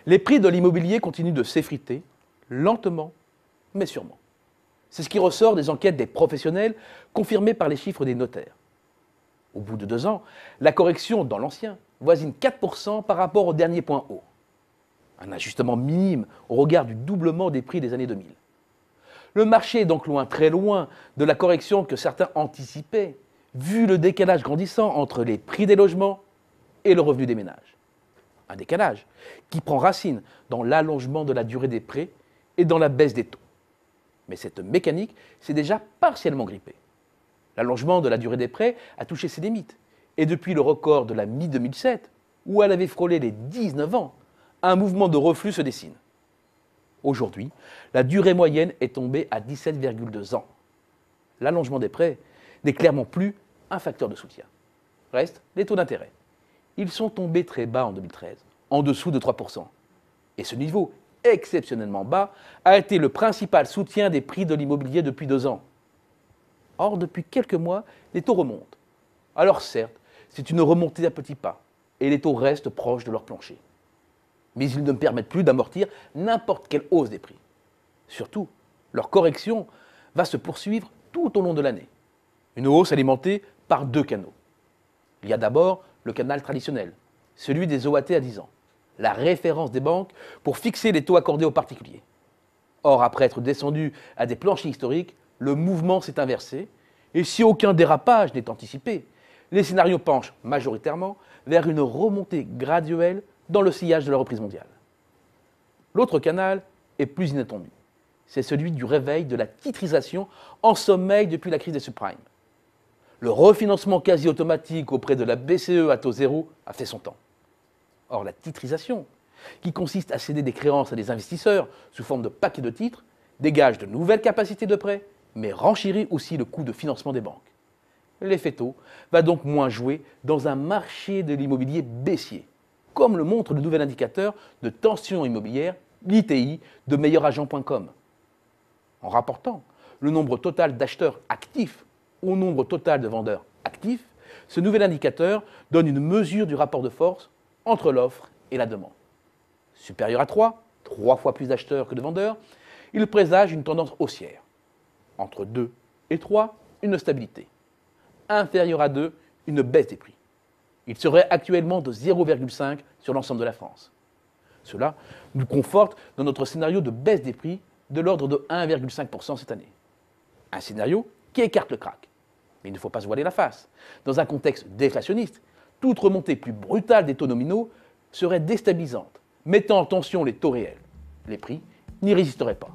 Les prix de l'immobilier continuent de s'effriter, lentement, mais sûrement. C'est ce qui ressort des enquêtes des professionnels, confirmées par les chiffres des notaires. Au bout de 2 ans, la correction dans l'ancien voisine 4% par rapport au dernier point haut. Un ajustement minime au regard du doublement des prix des années 2000. Le marché est donc loin, très loin, de la correction que certains anticipaient, vu le décalage grandissant entre les prix des logements et le revenu des ménages. Un décalage qui prend racine dans l'allongement de la durée des prêts et dans la baisse des taux. Mais cette mécanique s'est déjà partiellement grippée. L'allongement de la durée des prêts a touché ses limites, et depuis le record de la mi-2007, où elle avait frôlé les 19 ans, un mouvement de reflux se dessine. Aujourd'hui, la durée moyenne est tombée à 17,2 ans. L'allongement des prêts n'est clairement plus un facteur de soutien. Reste les taux d'intérêt. Ils sont tombés très bas en 2013, en dessous de 3%. Et ce niveau, exceptionnellement bas, a été le principal soutien des prix de l'immobilier depuis 2 ans. Or, depuis quelques mois, les taux remontent. Alors certes, c'est une remontée à petits pas, et les taux restent proches de leur plancher. Mais ils ne permettent plus d'amortir n'importe quelle hausse des prix. Surtout, leur correction va se poursuivre tout au long de l'année. Une hausse alimentée par 2 canaux. Il y a d'abord le canal traditionnel, celui des OAT à 10 ans, la référence des banques pour fixer les taux accordés aux particuliers. Or, après être descendu à des planchers historiques, le mouvement s'est inversé, et si aucun dérapage n'est anticipé, les scénarios penchent majoritairement vers une remontée graduelle dans le sillage de la reprise mondiale. L'autre canal est plus inattendu. C'est celui du réveil de la titrisation en sommeil depuis la crise des subprimes. Le refinancement quasi automatique auprès de la BCE à taux zéro a fait son temps. Or, la titrisation, qui consiste à céder des créances à des investisseurs sous forme de paquets de titres, dégage de nouvelles capacités de prêt, mais renchérit aussi le coût de financement des banques. L'effet taux va donc moins jouer dans un marché de l'immobilier baissier, comme le montre le nouvel indicateur de tension immobilière, l'ITI, de meilleuragent.com. En rapportant le nombre total d'acheteurs actifs au nombre total de vendeurs actifs, ce nouvel indicateur donne une mesure du rapport de force entre l'offre et la demande. Supérieur à 3 fois plus d'acheteurs que de vendeurs, il présage une tendance haussière. Entre 2 et 3, une stabilité. Inférieur à 2, une baisse des prix. Il serait actuellement de 0,5 sur l'ensemble de la France. Cela nous conforte dans notre scénario de baisse des prix de l'ordre de 1,5% cette année. Un scénario qui écarte le krach. Mais il ne faut pas se voiler la face. Dans un contexte déflationniste, toute remontée plus brutale des taux nominaux serait déstabilisante, mettant en tension les taux réels. Les prix n'y résisteraient pas.